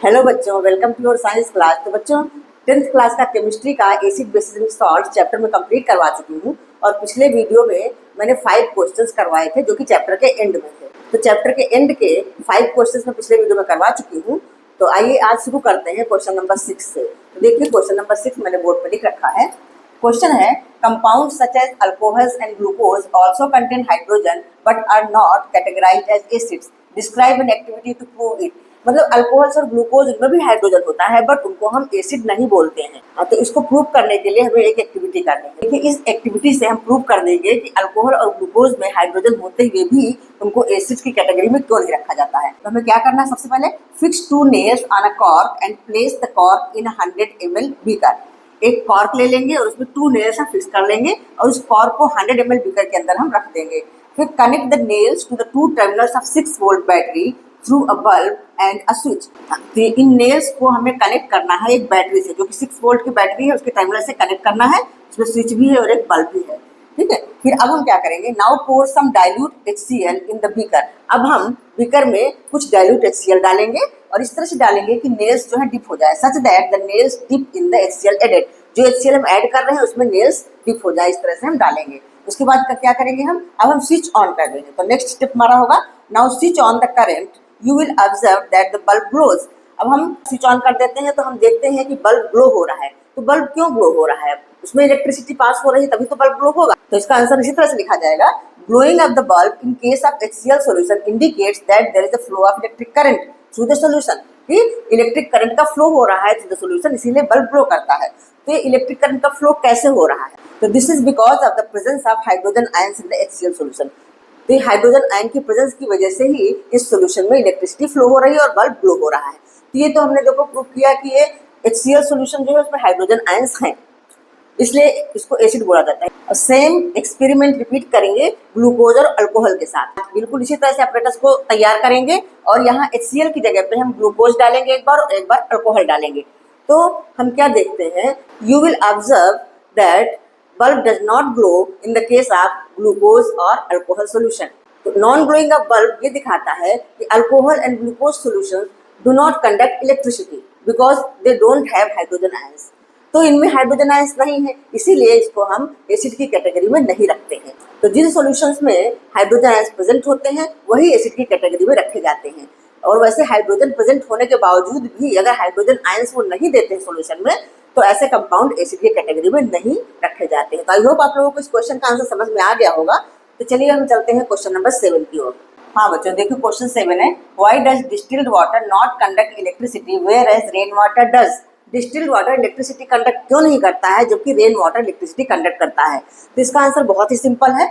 Hello बच्चों, welcome to your science class. तो बच्चों 10th क्लास का केमिस्ट्री का acid bases and salt chapter में कंप्लीट करवा चुकी हूँ और पिछले वीडियो में मैंने 5 क्वेश्चंस करवाए थे जो कि चैप्टर के एंड में थे। तो चैप्टर के एंड के 5 क्वेश्चंस मैं पिछले वीडियो में करवा चुकी हूँ। तो आइए आज शुरू करते हैं क्वेश्चन नंबर 6 से। तो देखिए क्वेश्चन नंबर 6 मैंने बोर्ड पर लिख रखा है। क्वेश्चन है, compound such as alcohols and glucose also contain hydrogen but are not categorized as acids, describe an activity to prove it. मतलब अल्कोहल्स और ग्लूकोज उनमें भी हाइड्रोजन होता है बट उनको हम एसिड नहीं बोलते हैं। तो इसको प्रूव करने के लिए हमें एक एक्टिविटी करनी है। देखिए इस एक्टिविटी से हम प्रूव कर देंगे कि अल्कोहल और ग्लूकोज में हाइड्रोजन होते हुए भी उनको एसिड की कैटेगरी में क्यों नहीं रखा जाता है। तो हमें क्या करना है, सबसे पहले fix 2 nails on a cork and place the cork in 100 ml beaker. एक कॉर्क ले लेंगे और उसमें 2 nails हम फिक्स कर लेंगे और उस कॉर्क को 100 ml बीकर के अंदर हम रख देंगे। फिर connect the nails to the 2 terminals of 6 volt battery through a bulb and a switch. तो इन नेल्स को हमें कनेक्ट करना है एक बैटरी से जो कि 6 वोल्ट की बैटरी है, उसके टर्मिनल से कनेक्ट करना है। उसमें स्विच भी है और एक बल्ब भी है, ठीक है। फिर अब हम क्या करेंगे, now pour some dilute HCl in the beaker. अब हम बीकर में कुछ डाइल्यूट HCl डालेंगे और इस तरह से डालेंगे कि नेल्स जो है डिप हो जाए, such that the nails dip in the HCl added. जो HCl हम ऐड कर रहे हैं उसमें नेल्स डिप हो जाए, इस तरह से हम डालेंगे। उसके बाद क्या करेंगे अब हम स्विच ऑन कर देंगे। तो नेक्स्ट स्टेप हमारा होगा, now switch on the current, you will observe that the bulb glows. अब हम स्विच ऑन कर देते हैं तो हम देखते हैं कि बल्ब ग्लो हो रहा है। तो बल्ब क्यों ग्लो हो रहा है, उसमें इलेक्ट्रिसिटी पास हो रही है तभी तो बल्ब ग्लो होगा। तो इसका आंसर इसी तरह से लिखा जाएगा, glowing of the bulb in case of HCl solution indicates that there is a flow of electric current through the solution. कि इलेक्ट्रिक करंट का फ्लो हो रहा है थ्रू द सॉल्यूशन, इसीलिए बल्ब ग्लो करता है। तो ये इलेक्ट्रिक करंट का फ्लो कैसे हो रहा है, तो this is because of the presence of hydrogen ions in the HCl solution. तो हाइड्रोजन आयन की प्रेजेंस की वजह से ही इस सॉल्यूशन में इलेक्ट्रिसिटी फ्लो हो रही है और बल्ब ग्लो हो रहा है। तो ये तो हमने देखो प्रूव किया कि ये HCl सॉल्यूशन जो है उसमें हाइड्रोजन आयंस हैं, इसलिए इसको एसिड बोला जाता है। और सेम एक्सपेरिमेंट रिपीट करेंगे ग्लूकोज और अल्कोहल के साथ। बिल्कुल इसी तरह से अपरेटस को तैयार करेंगे और यहाँ HCl की जगह पे हम ग्लूकोज डालेंगे एक बार और एक बार अल्कोहल डालेंगे। तो हम क्या देखते हैं, you will observe that bulb does not glow in the case of glucose or alcohol solution। तो नॉन ग्लोइंग ऑफ बल्ब ये दिखाता है कि alcohol and glucose solutions do not conduct electricity because they don't have hydrogen ions. तो इनमें hydrogen ions नहीं है, इसीलिए इसको हम एसिड की कैटेगरी में नहीं रखते हैं। तो जिन सॉल्यूशंस में हाइड्रोजन आयंस प्रेजेंट होते हैं वही एसिड की कैटेगरी में रखे जाते हैं। और वैसे हाइड्रोजन प्रेजेंट होने के बावजूद भी अगर हाइड्रोजन आयंस वो नहीं देते हैं सॉल्यूशन में, तो ऐसे कंपाउंड एसिड की कैटेगरी में नहीं रखे जाते हैं। तो आई होप आप लोगों को इस क्वेश्चन का आंसर समझ में आ गया होगा। तो चलिए हम चलते हैं क्वेश्चन नंबर 7 की ओर। हाँ बच्चों देखिए क्वेश्चन 7 है, why does distilled water not conduct electricity whereas rain water does. Distilled water electricity conduct क्यों नहीं करता है जबकि रेन वाटर इलेक्ट्रिसिटी कंडक्ट करता है। तो इसका आंसर बहुत ही सिंपल है,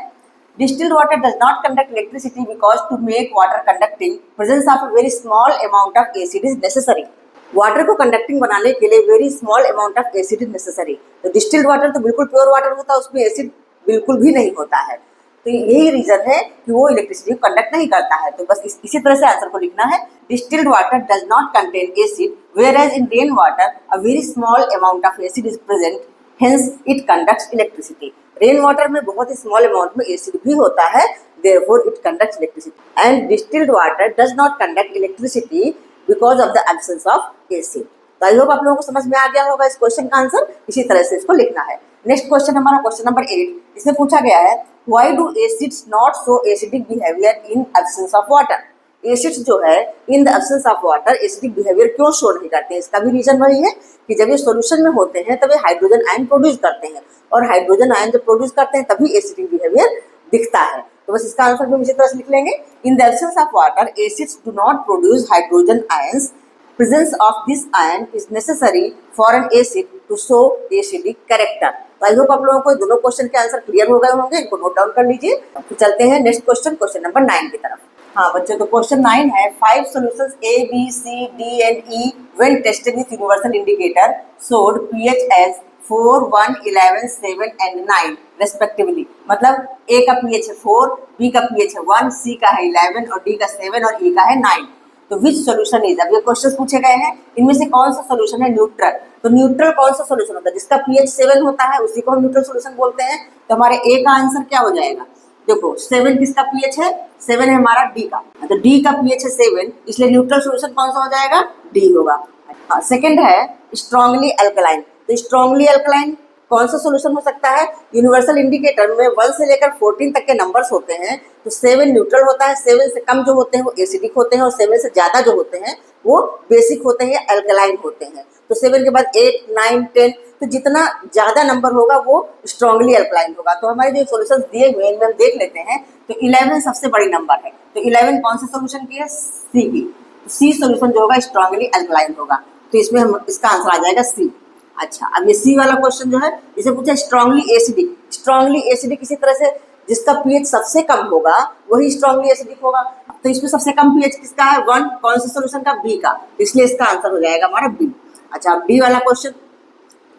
distilled water does not conduct electricity because to make water conducting presence of a very small amount of acid is necessary। Water को कंडक्टिंग बनाने के लिए very small amount of acid is necessary. तो distilled water तो बिल्कुल pure water होता है, उसमें एसिड बिल्कुल भी नहीं होता है। तो यही रीजन है कि वो इलेक्ट्रिसिटी को कंडक्ट नहीं करता है। तो बस इसी तरह से आंसर को लिखना है, distilled water does not contain acid whereas in rain water a very small amount of acid is present hence it conducts electricity. Rain water में बहुत ही स्मॉल अमाउंट में एसिड भी होता है, therefore it conducts electricity. And distilled water does not conduct electricity because of the absence of acid. तो I hope आप लोगों को समझ में आ गया होगा इस क्वेश्चन का आंसर, इसी तरह से इसको लिखना है। नेक्स्ट क्वेश्चन हमारा क्वेश्चन नंबर 8, इसमें पूछा गया है, why do acids not show acidic behaviour in absence of water. Acids जो है in the absence of water acidic behaviour क्यों शो नहीं करते हैं। इसका भी रीजन वही है कि जब ये सॉल्यूशन में होते हैं तब ये हाइड्रोजन आयन प्रोड्यूस करते हैं और हाइड्रोजन आयन जब प्रोड्यूस करते हैं तभी एसिडिक बिहेवियर दिखता है। तो बस इसका आंसर भी इसी तरह से लिख लेंगे, in the absence of water acids do not produce hydrogen ions, presence of this ion is necessary for an acid to show acidic character। तो आई होप आप लोगों को दोनों क्वेश्चन के आंसर क्लियर हो गए होंगे, इनको नोट डाउन कर लीजिए। तो चलते हैं नेक्स्ट क्वेश्चन, क्वेश्चन नंबर 9 की तरफ। हाँ बच्चों तो क्वेश्चन 9 है, 5 solutions A, B, C, D and E when tested with universal indicator showed pH as 4, 1, 11, 7 and 9 respectively। मतलब A का pH है 4, B का pH है 1, C का है 11 और D का 7 और E का है 9। तो विच सोल्यूशन इज, अब ये क्वेश्चन पूछे गए हैं इनमें से कौन सा सोल्यूशन है न्यूट्रल। तो न्यूट्रल कौन सा सोल्यूशन होता है, जिसका pH 7 होता है उसी को हम न्यूट्रल सोल्यूशन बोलते हैं। तो हमारे ए का आंसर क्या हो जाएगा, देखो 7 किसका पीएच है, 7 है हमारा डी का, तो डी का पीएच है 7, इसलिए न्यूट्रल सॉल्यूशन कौन सा हो जाएगा, डी होगा। हाँ, सेकंड है स्ट्रांगली अल्कलाइन, तो स्ट्रांगली अल्कलाइन कौन सा सॉल्यूशन हो सकता है, यूनिवर्सल इंडिकेटर में 1 से लेकर 14 तक के नंबर्स होते हैं, तो 7 न्यूट्रल होता है, 7 से कम जो होते हैं वो एसिडिक होते हैं और 7 से ज़्यादा जो होते हैं वो बेसिक होते हैं, अल्कलाइन होते हैं। तो 7 के बाद 8, 9, 10, तो जितना ज़्यादा नंबर होगा वो स्ट्रांगली अल्कलाइन होगा। तो हमारे जो सॉल्यूशंस दिए हुए हैं इनमें हम देख लेते हैं, तो 11 सबसे बड़ी नंबर है, तो 11 कौन से सॉल्यूशन की है, सी की, सी सॉल्यूशन जो होगा स्ट्रांगली अल्कलाइन होगा, तो इसमें हम इसका आंसर आ जाएगा सी। अच्छा, अब ये सी वाला क्वेश्चन जो है इसे पूछा स्ट्रांगली एसिडिक, स्ट्रांगली एसिडिक इसी तरह से जिसका पीएच सबसे कम होगा वही स्ट्रांगली एसिडिक होगा, तो इसमें सबसे कम पीएच किसका है, 1, कौन से सॉल्यूशन का, बी का, इसलिए इसका आंसर हो जाएगा हमारा बी। अच्छा, अब डी वाला क्वेश्चन,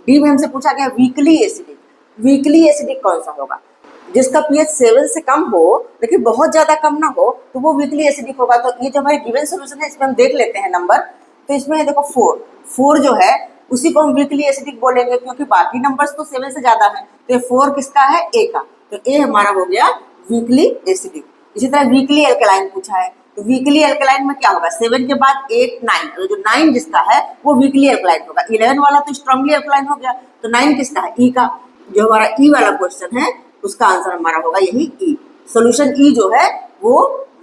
डी में हमसे पूछा गया वीकली एसिडिक, वीकली एसिडिक कौन सा होगा, जिसका पीएच 7 से कम हो लेकिन बहुत ज़्यादा कम ना हो तो वो वीकली एसिडिक होगा। तो ये जो हमारे गिवन सॉल्यूशन है इसमें हम देख लेते हैं नंबर, तो इसमें है देखो 4 जो है उसी को हम वीकली एसिडिक बोलेंगे क्योंकि बाकी नंबर्स तो 7 से ज़्यादा है, तो ये 4 किसका है, ए का, तो ए हमारा हो गया वीकली एसिडिक। इसी तरह वीकली अल्कलाइन पूछा है, तो वीकली अल्कलाइन में क्या होगा, 7 के बाद 8, 9, तो जो 9 जिसका है वो वीकली अल्कलाइन होगा। 11 वाला तो स्ट्रांगली अल्कलाइन हो गया, तो 9 किसका है, ई का, जो हमारा ई वाला क्वेश्चन है उसका आंसर हमारा होगा यही ई, सोल्यूशन ई जो है वो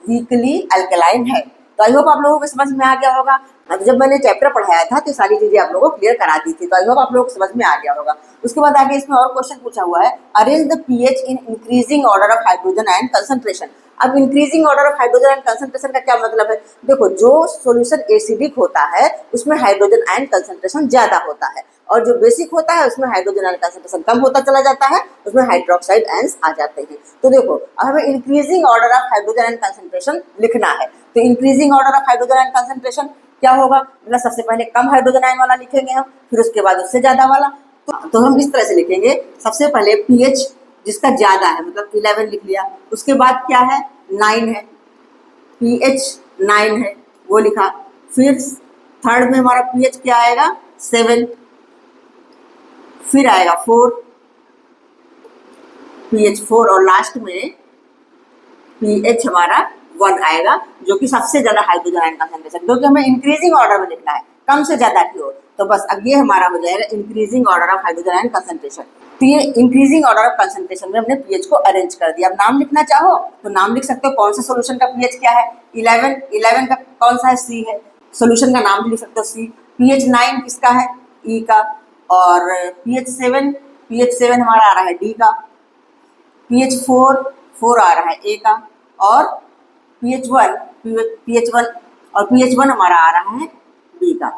वीकली अल्कलाइन है। तो आई होप आप लोगों को समझ में आ गया होगा। जब मैंने चैप्टर पढ़ाया था तो सारी चीजें आप लोगों को क्लियर करा दी थी, तो आई होप आप लोगों को समझ में आ गया होगा। उसके बाद आगे इसमें और क्वेश्चन पूछा हुआ है, arrange the pH in increasing order of hydrogen ion concentration. अब increasing order of hydrogen ion concentration का क्या मतलब है, देखो जो सॉल्यूशन एसिडिक होता है उसमें हाइड्रोजन आयन कंसंट्रेशन ज्यादा होता है और जो बेसिक होता है उसमें हाइड्रोजन आयन कंसंट्रेशन कम होता चला जाता है, उसमें हाइड्रोक्साइड आयंस आ जाते हैं। तो देखो अब हमें increasing order of hydrogen ion concentration लिखना है, तो increasing order of hydrogen ion concentration क्या होगा, मतलब सबसे पहले कम हाइड्रोजन आयन वाला लिखेंगे हम, फिर उसके बाद उससे ज्यादा वाला। तो हम इस तरह से लिखेंगे, सबसे पहले पीएच जिसका ज्यादा है मतलब 11 लिख लिया, उसके बाद क्या है 9 है, पीएच 9 है वो लिखा, फिर थर्ड में हमारा पीएच क्या आएगा 7, फिर आएगा 4, पीएच 4 और लास्ट में पीएच हमारा 1 आएगा जो कि सबसे ज्यादा हाइड्रोजन आयन कंसंट्रेशन, क्योंकि हमें इंक्रीजिंग ऑर्डर में लिखना है कम से ज्यादा की ओर, तो बस अब ये हमारा हो जाएगा increasing order of hydrogen ion concentration. तो ये इंक्रीजिंग ऑर्डर ऑफ कंसंट्रेशन में हमने पीएच को अरेंज कर दिया। अब नाम लिखना चाहो तो नाम लिख सकते हो, कौन से सोल्यूशन का पीएच क्या है, 11 का कौन सा है, सी है, सोल्यूशन का नाम भी लिख सकते हो सी। पीएच 9 किसका है, ई का, और पीएच 7 हमारा आ रहा है डी का, पीएच 4 आ रहा है ए का, और पीएच 1 हमारा आ रहा है बी का।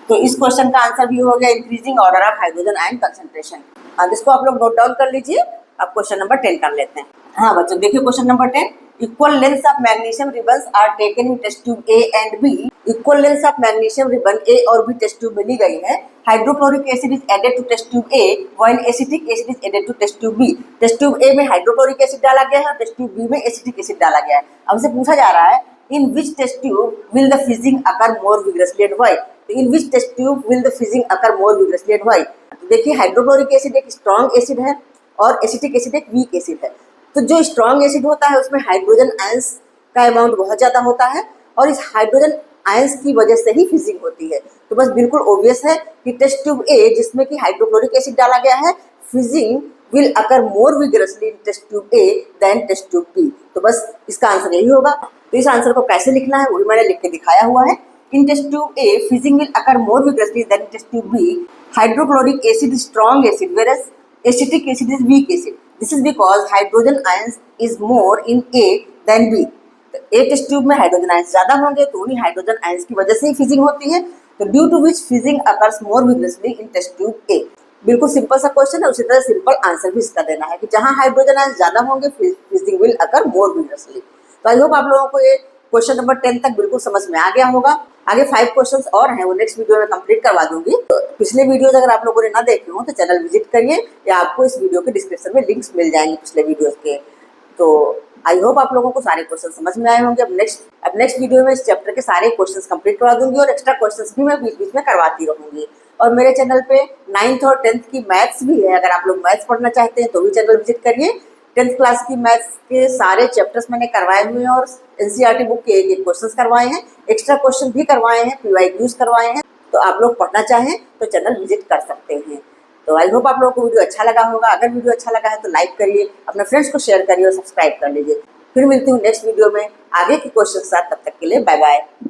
तो इस क्वेश्चन का आंसर भी हो गया increasing order of hydrogen ion concentration. अब इसको आप लोग नोट डाउन कर लीजिए। अब क्वेश्चन नंबर 10 कर लेते हैं। हाँ बच्चों देखिए question number 10, equal length of magnesium ribbons are taken in test tube A and B. Equal length of magnesium ribbon A और बी टेस्ट ट्यूब में ली गई है। Hydrochloric acid is added to test tube A while acetic acid is added to test tube B. Test tube A में hydrochloric acid डाला गया है, test tube B में एसिटिक एसिड डाला गया है। अब से पूछा जा रहा है in which test tube will the fizzing occur more vigorously and why. तो in which test tube will the fizzing occur more vigorously and why. तो देखिए हाइड्रोक्लोरिक एसिड एक स्ट्रॉन्ग एसिड है और एसिटिक एसिड एक वीक एसिड है। तो जो स्ट्रॉन्ग एसिड होता है उसमें हाइड्रोजन आयंस का अमाउंट बहुत ज़्यादा होता है और इस हाइड्रोजन आयंस की वजह से ही फिजिंग होती है। तो बस बिल्कुल ऑब्वियस है कि टेस्ट ट्यूब ए जिसमें कि हाइड्रोक्लोरिक एसिड डाला गया है, fizzing will occur more vigorously in test tube A than test tube B. तो बस इसका आंसर यही होगा। तो इस आंसर को कैसे लिखना है वही मैंने लिख के दिखाया हुआ है। In test tube A fizzing will occur more vigorously than test tube B. Hydrochloric acid strong acid whereas acetic acid is weak acid. This is because hydrogen ions is more in A than B. तो A test tube में hydrogen ions ज्यादा होंगे तो उन्हीं hydrogen ions की वजह से ही fizzing होती है। तो due to which fizzing occurs more vigorously in test tube A. बिल्कुल सिंपल सा क्वेश्चन है, उसी तरह सिंपल आंसर भी इसका देना है कि जहां हाइड्रोजन आयंस ज्यादा होंगे fizzing will occur more vigorously. तो आई होप आप लोगों को ये क्वेश्चन नंबर 10 तक बिल्कुल समझ में आ गया होगा। आगे 5 क्वेश्चंस और हैं वो नेक्स्ट वीडियो में कंप्लीट करवा दूंगी। तो पिछले वीडियोस अगर आप लोगों ने ना देखे हो तो चैनल विजिट करिए या आपको इस वीडियो के डिस्क्रिप्शन में लिंक्स मिल जाएंगे पिछले वीडियोस के। तो आई होप आप लोगों को सारे क्वेश्चन समझ में आए होंगे। अब नेक्स्ट वीडियो में इस चैप्टर के सारे क्वेश्चंस कंप्लीट करवा दूंगी और एक्स्ट्रा क्वेश्चंस भी मैं बीच बीच में करवाती रहूंगी। और मेरे चैनल पे 9th और 10th की मैथ्स भी है, अगर आप लोग मैथ्स पढ़ना चाहते हैं तो भी चैनल विजिट करिए। 10th क्लास की मैथ्स के सारे चैप्टर्स मैंने करवाए हुए हैं और एनसीईआरटी बुक के एक क्वेश्चंस करवाए हैं, एक्स्ट्रा क्वेश्चन भी करवाए हैं, पीवाईक्यूज करवाए हैं। तो आप लोग पढ़ना चाहें तो चैनल विजिट कर सकते हैं। तो आई होप आप लोगों को वीडियो अच्छा लगा होगा। अगर वीडियो अच्छा लगा है तो लाइक करिए, अपने फ्रेंड्स को शेयर करिए और सब्सक्राइब कर लीजिए। फिर मिलती हूँ नेक्स्ट वीडियो में आगे के क्वेश्चन के साथ। तब तक के लिए बाय बाय।